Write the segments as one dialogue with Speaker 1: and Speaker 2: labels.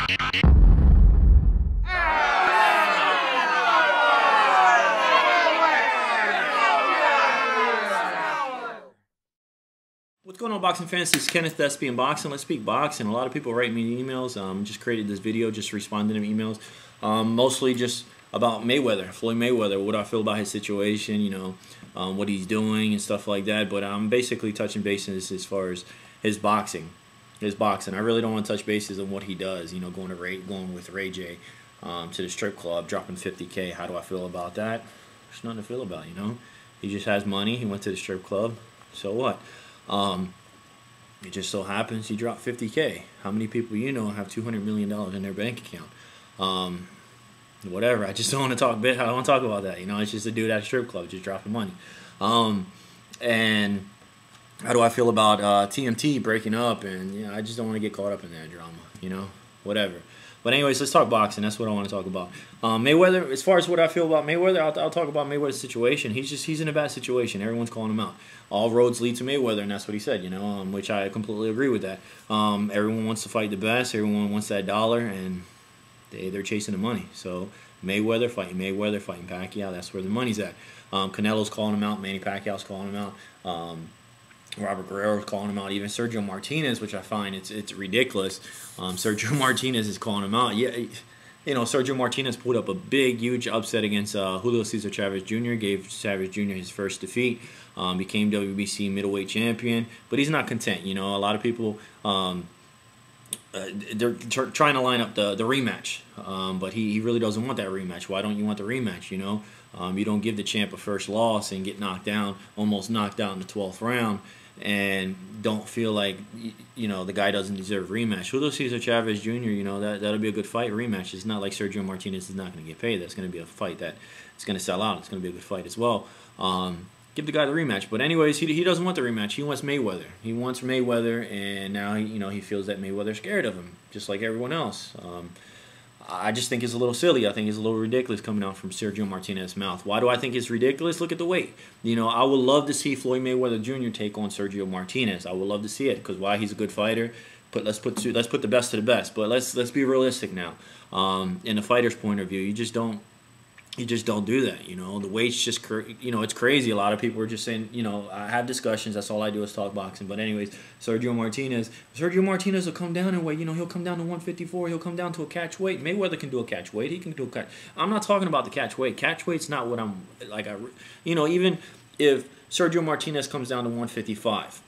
Speaker 1: What's going on, boxing fans? This is Kenneth, SBM Boxing. Let's speak boxing. A lot of people write me emails. Just created this video, just responding to emails. Mostly just about Mayweather, Floyd Mayweather, what I feel about his situation, you know, what he's doing and stuff like that. But I'm basically touching bases as far as his boxing. I really don't want to touch bases on what he does, you know, going with Ray J to the strip club, dropping 50K. How do I feel about that? There's nothing to feel about, you know. He just has money. He went to the strip club. So what? It just so happens he dropped 50K. How many people you know have $200 million in their bank account? Whatever. I just don't want to talk. I don't want to talk about that. You know, it's just a dude at a strip club just dropping money. And how do I feel about TMT breaking up? And you know, I just don't want to get caught up in that drama. You know, whatever. But anyways, let's talk boxing. That's what I want to talk about. Mayweather, as far as what I feel about Mayweather, I'll talk about Mayweather's situation. He's in a bad situation. Everyone's calling him out. All roads lead to Mayweather, and that's what he said, you know, which I completely agree with that. Everyone wants to fight the best. Everyone wants that dollar, and they're chasing the money. So Mayweather fighting Pacquiao, that's where the money's at. Canelo's calling him out. Manny Pacquiao's calling him out. Robert Guerrero is calling him out. Even Sergio Martinez, which I find it's ridiculous. Sergio Martinez is calling him out. Yeah, you know, Sergio Martinez pulled up a big, huge upset against Julio Cesar Chavez Jr. Gave Chavez Jr. his first defeat. Became WBC middleweight champion, but he's not content. You know, a lot of people they're trying to line up the rematch, but he really doesn't want that rematch. Why don't you want the rematch? You know, you don't give the champ a first loss and get knocked down, almost knocked out in the 12th round, and don't feel like, you know, the guy doesn't deserve a rematch. Julio Cesar Chavez Jr., you know, that'll be a good fight. Rematch. It's not like Sergio Martinez is not going to get paid. That's going to be a fight that it's going to sell out. It's going to be a good fight as well. Give the guy the rematch. But anyways, he doesn't want the rematch. He wants Mayweather. He wants Mayweather, and now he feels that Mayweather's scared of him, just like everyone else. I just think it's a little silly. I think it's a little ridiculous coming out from Sergio Martinez's mouth. Why do I think it's ridiculous? Look at the weight. You know, I would love to see Floyd Mayweather Jr. take on Sergio Martinez. I would love to see it because why? He's a good fighter. But let's put the best to the best. But let's be realistic now. In the fighter's point of view, you just don't do that. You know, the weight's just, you know, it's crazy. A lot of people are just saying, you know, I have discussions. That's all I do is talk boxing. But anyways, Sergio Martinez will come down in weight. You know, he'll come down to 154. He'll come down to a catch weight. Mayweather can do a catch weight. He can do a catch. I'm not talking about the catch weight. Catch weight's not what I'm like. You know, even if Sergio Martinez comes down to 155.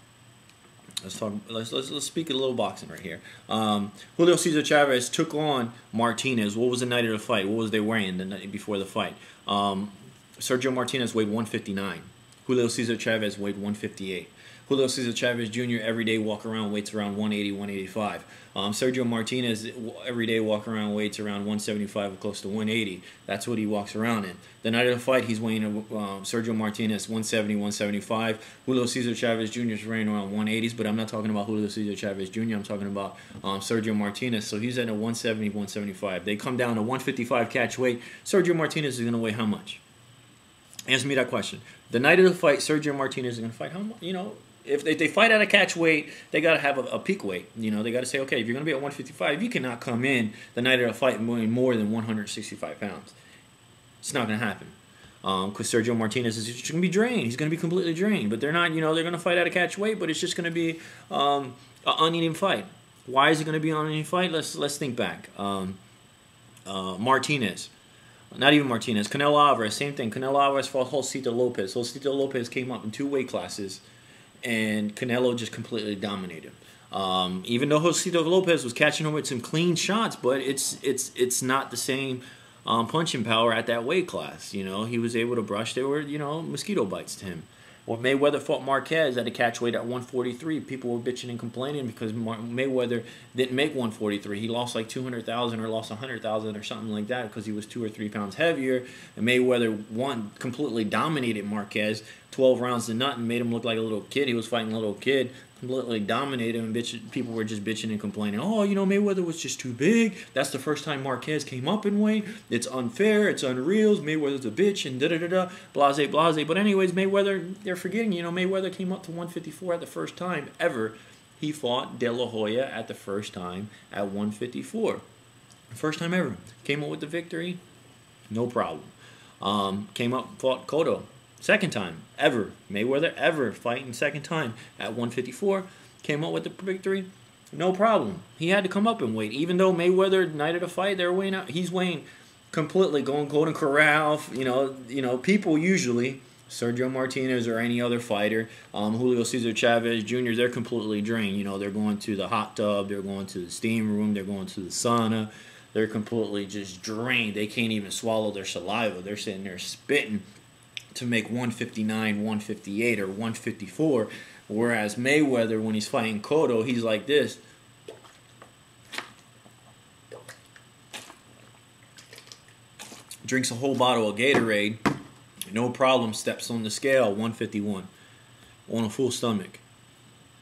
Speaker 1: Let's speak a little boxing right here. Julio Cesar Chavez took on Martinez. What was the night of the fight? What was they wearing the night before the fight? Sergio Martinez weighed 159. Julio Cesar Chavez weighed 158. Julio Cesar Chavez Jr. every day walk around weights around 180, 185. Sergio Martinez every day walk around weights around 175 or close to 180. That's what he walks around in. The night of the fight, he's weighing Sergio Martinez 170, 175. Julio Cesar Chavez Jr. is weighing around 180s, but I'm not talking about Julio Cesar Chavez Jr. I'm talking about Sergio Martinez. So he's at a 170, 175. They come down to 155 catch weight. Sergio Martinez is going to weigh how much? Answer me that question. The night of the fight, Sergio Martinez is going to fight how much? You know, if they fight at a catch weight, they got to have a peak weight. You know, they got to say, okay, if you're going to be at 155, you cannot come in the night of the fight weighing more than 165 pounds. It's not going to happen. Because Sergio Martinez is just going to be drained. He's going to be completely drained. But they're not, you know, they're going to fight at a catch weight, but it's just going to be an uneven fight. Why is it going to be an uneven fight? Let's think back. Martinez. Not even Martinez. Canelo Alverez, same thing. Canelo Alvarez fought Josito Lopez. Josito Lopez came up in 2 weight classes, and Canelo just completely dominated. Even though Josito Lopez was catching him with some clean shots, but it's not the same punching power at that weight class. You know, he was able to brush. There were, you know, mosquito bites to him. When Mayweather fought Marquez at a catch weight at 143, people were bitching and complaining because Mayweather didn't make 143. He lost like 200,000 or lost 100,000 or something like that because he was 2 or 3 pounds heavier. And Mayweather completely dominated Marquez, 12 rounds to nothing, made him look like a little kid. He was fighting a little kid. Completely dominated him, and people were just bitching and complaining. Oh, you know, Mayweather was just too big. That's the first time Marquez came up in weight. It's unfair. It's unreal. Mayweather's a bitch and da-da-da-da, blase, blase. But anyways, Mayweather, they're forgetting, you know, Mayweather came up to 154 at the first time ever. He fought De La Hoya at the first time at 154. First time ever. Came up with the victory, no problem. Came up, fought Cotto. Second time ever. Mayweather ever fighting second time at 154. Came up with the victory, no problem. He had to come up in weight. Even though Mayweather, night of the fight, they're weighing out. He's weighing completely, going Golden Corral. People usually, Sergio Martinez or any other fighter, Julio Cesar Chavez Jr., they're completely drained. They're going to the hot tub, they're going to the steam room, they're going to the sauna. They're completely just drained. They can't even swallow their saliva. They're sitting there spitting to make 159, 158, or 154. Whereas Mayweather, when he's fighting Cotto, he's like this. Drinks a whole bottle of Gatorade. No problem. Steps on the scale, 151. On a full stomach.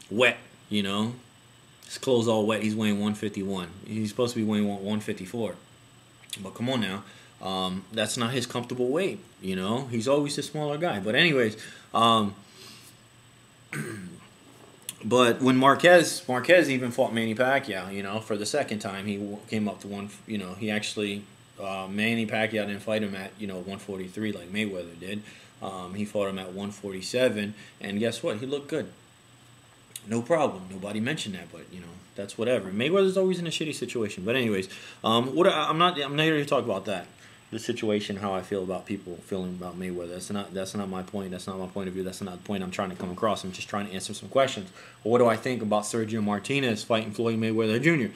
Speaker 1: Wet, His clothes all wet. He's weighing 151. He's supposed to be weighing 154. But come on now. That's not his comfortable weight, He's always the smaller guy. But anyways, but when Marquez even fought Manny Pacquiao, for the second time, he came up to he actually, Manny Pacquiao didn't fight him at, 143 like Mayweather did. He fought him at 147, and guess what? He looked good. No problem. Nobody mentioned that, but that's whatever. Mayweather's always in a shitty situation. But anyways, I'm not here to talk about that. The situation, how I feel about people feeling about Mayweather. That's not my point. That's not my point of view. That's not the point I'm trying to come across. I'm just trying to answer some questions. What do I think about Sergio Martinez fighting Floyd Mayweather Jr.?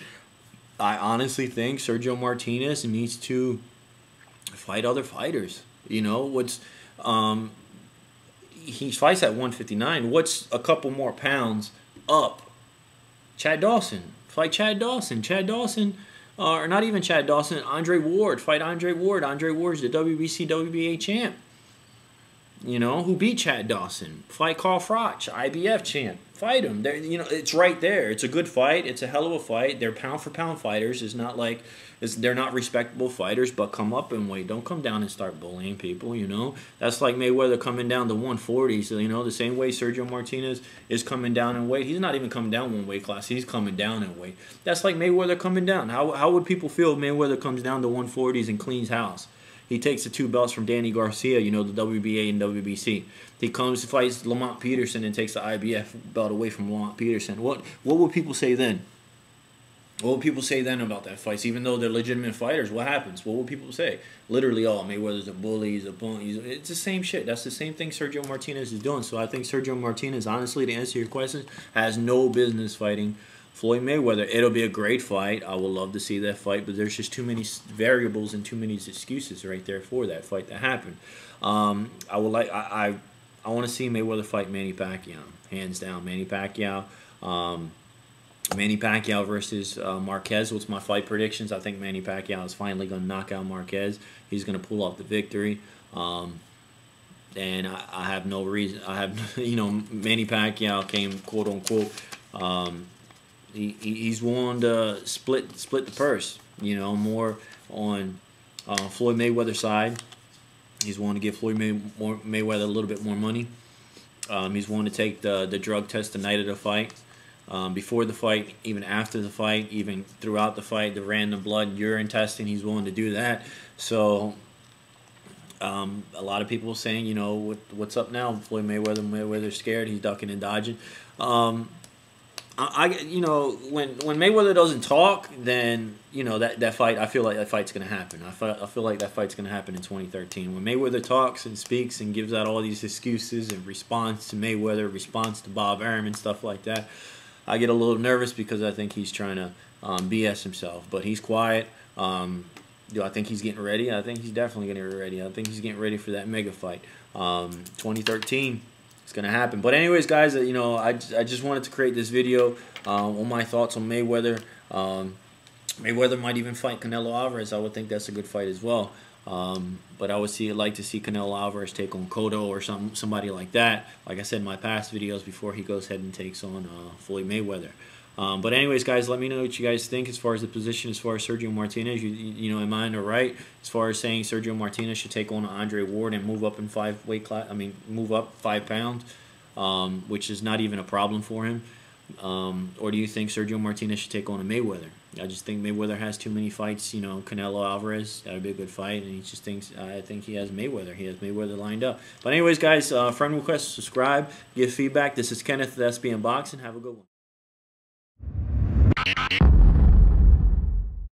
Speaker 1: I honestly think Sergio Martinez needs to fight other fighters. He fights at 159. What's a couple more pounds up? Chad Dawson. Fight Chad Dawson. Or not even Chad Dawson. Andre Ward. Fight Andre Ward. Andre Ward's the WBC, WBA champ. Who beat Chad Dawson. Fight Carl Froch, IBF champ. Fight him. It's right there. It's a good fight. It's a hell of a fight. They're pound for pound fighters. It's not like they're not respectable fighters, but come up and weight. Don't come down and start bullying people, That's like Mayweather coming down to 140. So, the same way Sergio Martinez is coming down in weight. He's not even coming down one weight class. He's coming down in weight. That's like Mayweather coming down. How would people feel if Mayweather comes down to 140s and cleans house? He takes the 2 belts from Danny Garcia, the WBA and WBC. He comes, fights Lamont Peterson, and takes the IBF belt away from Lamont Peterson. What would people say then? What would people say then about that fight? Even though they're legitimate fighters, what happens? What would people say? Literally, Mayweather's a bully, he's a punk. It's the same shit. That's the same thing Sergio Martinez is doing. So I think Sergio Martinez, honestly, to answer your question, has no business fighting Floyd Mayweather. It'll be a great fight. I would love to see that fight, but there's just too many variables and too many excuses right there for that fight to happen. I want to see Mayweather fight Manny Pacquiao, hands down. Manny Pacquiao versus Marquez. What's my fight predictions? I think Manny Pacquiao is finally going to knock out Marquez. He's going to pull off the victory. And I have no reason. Manny Pacquiao came, quote unquote. He's willing to split the purse, more on Floyd Mayweather's side. He's willing to give Floyd Mayweather a little bit more money. He's willing to take the drug test the night of the fight, before the fight, even after the fight, even throughout the fight, the random blood and urine testing. He's willing to do that. So a lot of people saying, what's up now? Floyd Mayweather's scared. He's ducking and dodging. When Mayweather doesn't talk, then that fight. I feel like that fight's gonna happen. I feel like that fight's gonna happen in 2013. When Mayweather talks and speaks and gives out all these excuses and response to Mayweather, response to Bob Arum and stuff like that, I get a little nervous because I think he's trying to BS himself. But he's quiet. Do I think he's getting ready? I think he's definitely getting ready. I think he's getting ready for that mega fight. 2013. It's going to happen. But anyways, guys, I just wanted to create this video on my thoughts on Mayweather. Mayweather might even fight Canelo Alverez. I would think that's a good fight as well. But I would like to see Canelo Alvarez take on Cotto or somebody like that. Like I said in my past videos, before he goes ahead and takes on Floyd Mayweather. But anyways, guys, let me know what you guys think as far as the position, as far as Sergio Martinez. Am I in the right as far as saying Sergio Martinez should take on Andre Ward and move up in move up 5 pounds, which is not even a problem for him. Or do you think Sergio Martinez should take on a Mayweather? I just think Mayweather has too many fights. You know, Canelo Alvarez, that would be a good fight, and he just thinks, I think he has Mayweather. He has Mayweather lined up. But anyways, guys, friend request, subscribe, give feedback. This is Kenneth with SBM Boxing. Have a good one.